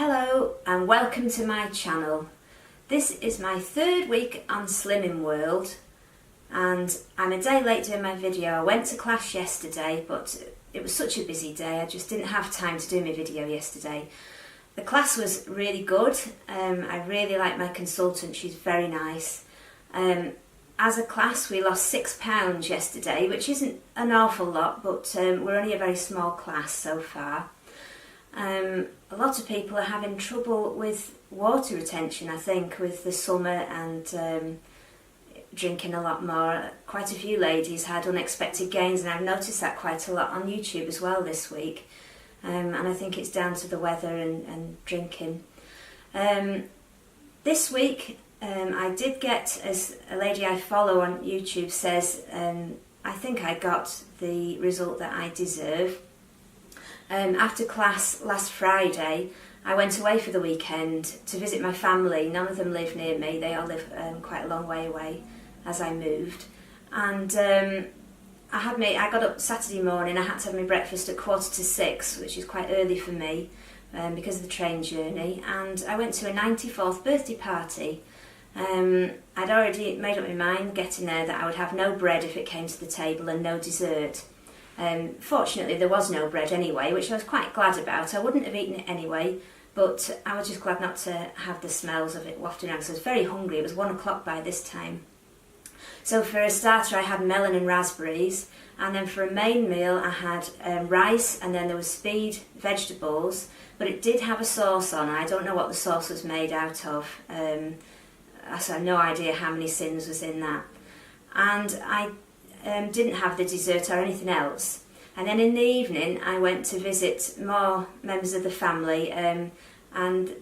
Hello and welcome to my channel. This is my third week on Slimming World and I'm a day late doing my video. I went to class yesterday but it was such a busy day I just didn't have time to do my video yesterday. The class was really good. I really like my consultant, she's very nice. As a class we lost £6 yesterday, which isn't an awful lot, but we're only a very small class so far. A lot of people are having trouble with water retention, I think, with the summer and drinking a lot more. Quite a few ladies had unexpected gains and I've noticed that quite a lot on YouTube as well this week. And I think it's down to the weather and drinking. This week I did get, as a lady I follow on YouTube says, I think I got the result that I deserve. After class last Friday, I went away for the weekend to visit my family. None of them live near me, they all live quite a long way away as I moved. And I got up Saturday morning, I had to have my breakfast at 5:45, which is quite early for me because of the train journey. And I went to a 94th birthday party. I'd already made up my mind getting there that I would have no bread if it came to the table and no dessert. Fortunately there was no bread anyway, which I was quite glad about. I wouldn't have eaten it anyway, but I was just glad not to have the smells of it wafting around, so I was very hungry. It was 1 o'clock by this time. So for a starter I had melon and raspberries, and then for a main meal I had rice, and then there was speed vegetables, but it did have a sauce on. I don't know what the sauce was made out of. I have no idea how many sins was in that. And I didn't have the dessert or anything else. And then in the evening I went to visit more members of the family, and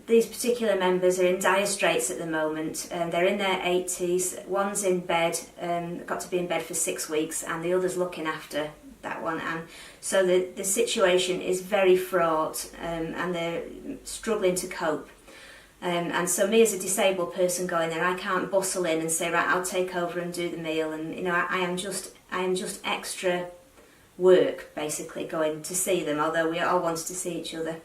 these particular members are in dire straits at the moment. They're in their 80s, one's in bed, got to be in bed for 6 weeks, and the other's looking after that one, and so the situation is very fraught, and they're struggling to cope. And so me as a disabled person going there, I can't bustle in and say, right, I'll take over and do the meal, and you know, I am just extra work basically going to see them, although we all wanted to see each other.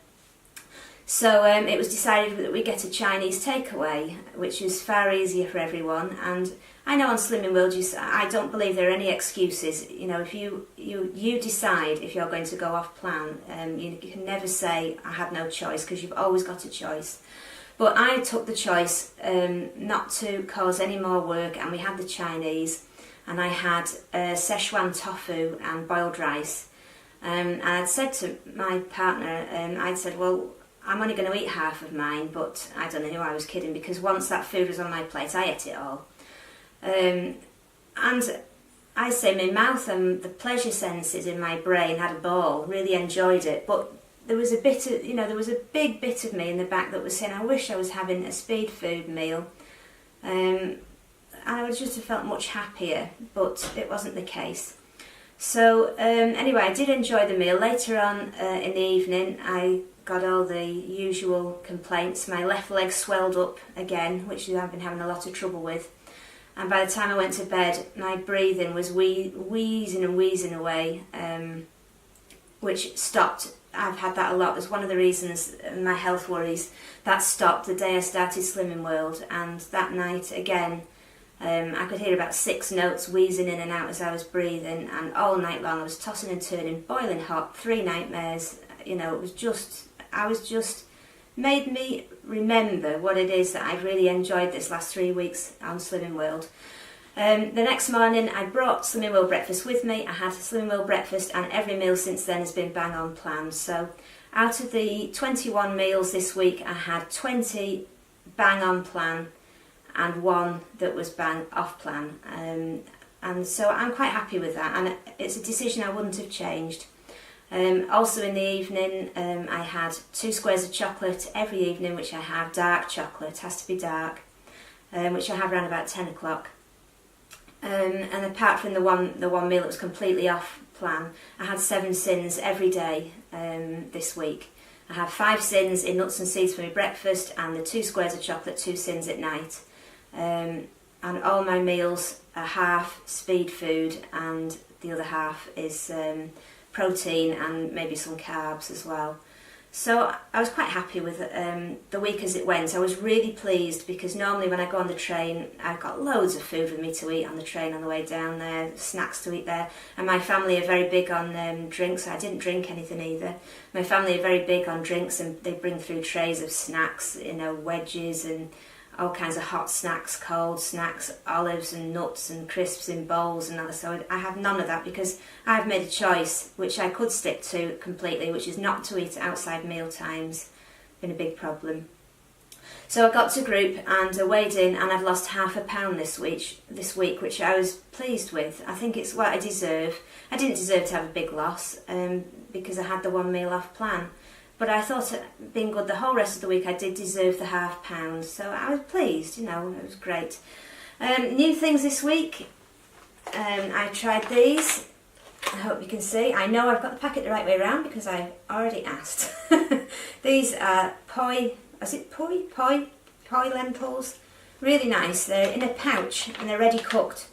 So it was decided that we get a Chinese takeaway, which is far easier for everyone. And I know on Slimming World, I don't believe there are any excuses. You know, if you decide if you're going to go off plan, you can never say I had no choice, because you've always got a choice. But I took the choice not to cause any more work, and we had the Chinese, and I had Szechuan tofu and boiled rice. And I'd said to my partner, I'd said, well, I'm only going to eat half of mine, but I don't know who I was kidding, because once that food was on my plate, I ate it all. And I say my mouth and the pleasure senses in my brain had a ball, really enjoyed it, but there was a bit of, there was a big bit of me in the back that was saying, I wish I was having a speed food meal. And I would just have felt much happier, but it wasn't the case. So anyway, I did enjoy the meal. Later on in the evening, I got all the usual complaints. My left leg swelled up again, which I've been having a lot of trouble with. And by the time I went to bed, my breathing was wheezing and wheezing away, which stopped. I've had that a lot. That's one of the reasons my health worries. That stopped the day I started Slimming World, and that night again I could hear about 6 notes wheezing in and out as I was breathing, and all night long I was tossing and turning, boiling hot, 3 nightmares. It was just, made me remember what it is that I've really enjoyed this last 3 weeks on Slimming World. The next morning I brought Slimming World breakfast with me. I had Slimming World breakfast, and every meal since then has been bang on plan. So out of the 21 meals this week, I had 20 bang on plan and 1 that was bang off plan. And so I'm quite happy with that, and it's a decision I wouldn't have changed. Also in the evening I had 2 squares of chocolate every evening, which I have dark chocolate, has to be dark, which I have around about 10 o'clock. And apart from the one meal that was completely off plan, I had 7 sins every day this week. I have 5 sins in nuts and seeds for my breakfast, and the 2 squares of chocolate, 2 sins at night. And all my meals are half speed food, and the other half is protein and maybe some carbs as well. So I was quite happy with the week as it went. I was really pleased because normally when I go on the train, I've got loads of food with me to eat on the train on the way down there, snacks to eat there. And my family are very big on drinks. I didn't drink anything either. My family are very big on drinks, and they bring through trays of snacks, wedges and all kinds of hot snacks, cold snacks, olives and nuts and crisps in bowls and other. So I have none of that because I've made a choice which I could stick to completely, which is not to eat outside meal times. Been a big problem. So I got to group and I weighed in, and I've lost £0.5 this week, which I was pleased with. I think it's what I deserve. I didn't deserve to have a big loss because I had the 1 meal off plan. But I thought, being good the whole rest of the week, I did deserve the £0.5, so I was pleased, it was great. New things this week, I tried these, I hope you can see. I know I've got the packet the right way around because I already asked. These are poi lentils, really nice. They're in a pouch and they're ready cooked,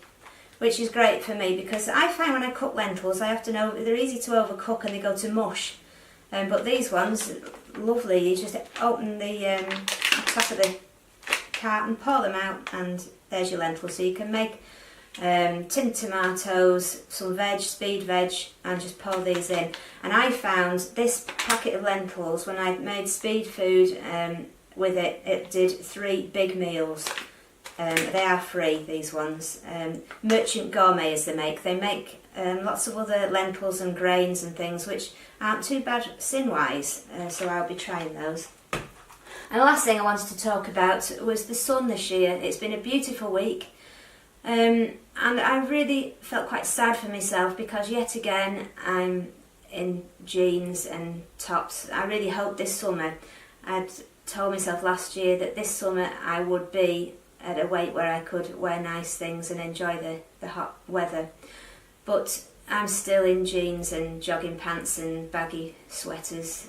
which is great for me because I find when I cook lentils, I have to know they're easy to overcook and they go to mush. But these ones, lovely. You just open the top of the carton, pour them out, and there's your lentils. So you can make tinned tomatoes, some veg, speed veg, and just pour these in. And I found this packet of lentils, when I made speed food with it, it did 3 big meals. They are free, these ones. Merchant Gourmet as they make lots of other lentils and grains and things which aren't too bad sin-wise, so I'll be trying those. And the last thing I wanted to talk about was the sun this year. It's been a beautiful week, and I really felt quite sad for myself because yet again I'm in jeans and tops. I really hoped this summer, I'd told myself last year that this summer I would be at a weight where I could wear nice things and enjoy the hot weather. But I'm still in jeans and jogging pants and baggy sweaters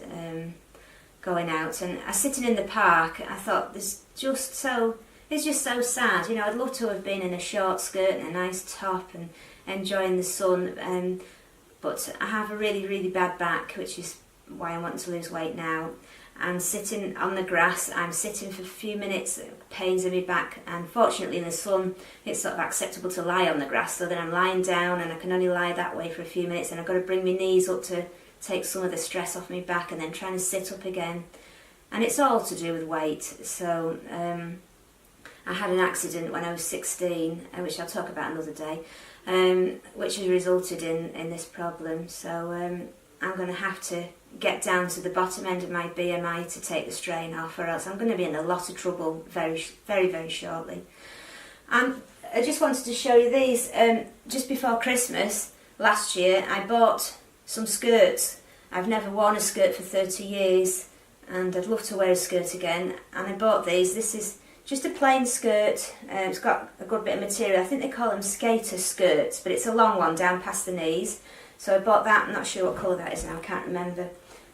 going out. And I sitting in the park, I thought it's just so sad. I'd love to have been in a short skirt and a nice top and enjoying the sun. But I have a really, really bad back, which is why I want to lose weight now. And sitting on the grass, I'm sitting for a few minutes, pains in my back, and fortunately in the sun it's sort of acceptable to lie on the grass, so then I'm lying down and I can only lie that way for a few minutes, and I've got to bring my knees up to take some of the stress off my back and then trying to sit up again. And it's all to do with weight. So I had an accident when I was 16, which I'll talk about another day, which has resulted in this problem. So I'm going to have to get down to the bottom end of my BMI to take the strain off, or else I'm going to be in a lot of trouble very, very, very shortly. And I just wanted to show you these. Just before Christmas last year, I bought some skirts. I've never worn a skirt for 30 years, and I'd love to wear a skirt again. And I bought these. This is just a plain skirt. It's got a good bit of material. I think they call them skater skirts, but it's a long one down past the knees. So I bought that. I'm not sure what colour that is now, I can't remember.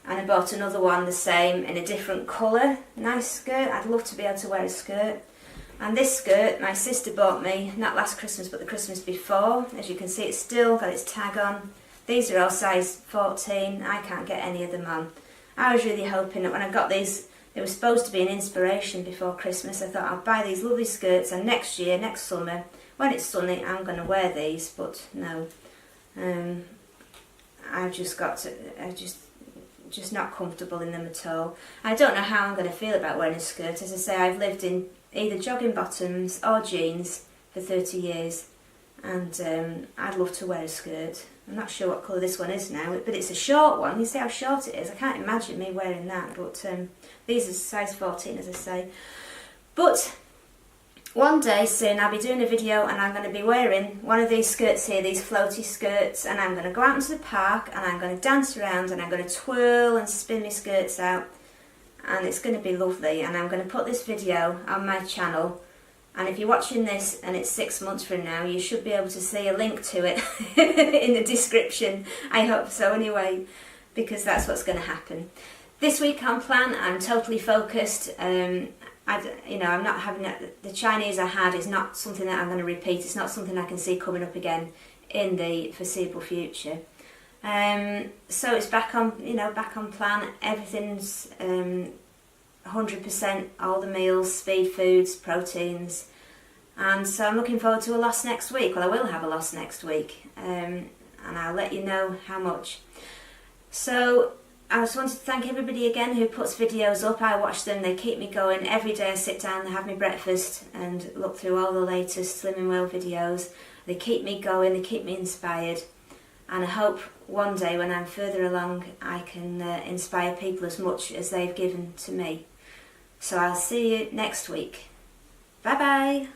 And I bought another one the same in a different colour. Nice skirt. I'd love to be able to wear a skirt. And this skirt my sister bought me, not last Christmas but the Christmas before. As you can see, it's still got its tag on. These are all size 14. I can't get any of them on. I was really hoping that when I got these, they were supposed to be an inspiration before Christmas. I thought I'll buy these lovely skirts, and next year, next summer, when it's sunny, I'm going to wear these. But no, I've just not comfortable in them at all. I don't know how I'm going to feel about wearing a skirt. As I say, I've lived in either jogging bottoms or jeans for 30 years, and I'd love to wear a skirt. I'm not sure what colour this one is now, but it's a short one. You see how short it is? I can't imagine me wearing that, but these are size 14, as I say. But one day soon I'll be doing a video and I'm going to be wearing one of these skirts here, these floaty skirts, and I'm going to go out into the park and I'm going to dance around and I'm going to twirl and spin my skirts out, and it's going to be lovely. And I'm going to put this video on my channel, and if you're watching this and it's 6 months from now, you should be able to see a link to it in the description. I hope so anyway, because that's what's going to happen. This week on plan, I'm totally focused. I'm not having the Chinese I had is not something that I'm going to repeat. It's not something I can see coming up again in the foreseeable future. So it's back on, back on plan. Everything's 100%, all the meals, feed foods, proteins. And so I'm looking forward to a loss next week. Well, I will have a loss next week, and I'll let you know how much. So I just wanted to thank everybody again who puts videos up. I watch them, they keep me going. Every day I sit down and have my breakfast and look through all the latest Slimming Well videos. They keep me going, they keep me inspired. And I hope one day when I'm further along I can inspire people as much as they've given to me. So I'll see you next week. Bye bye.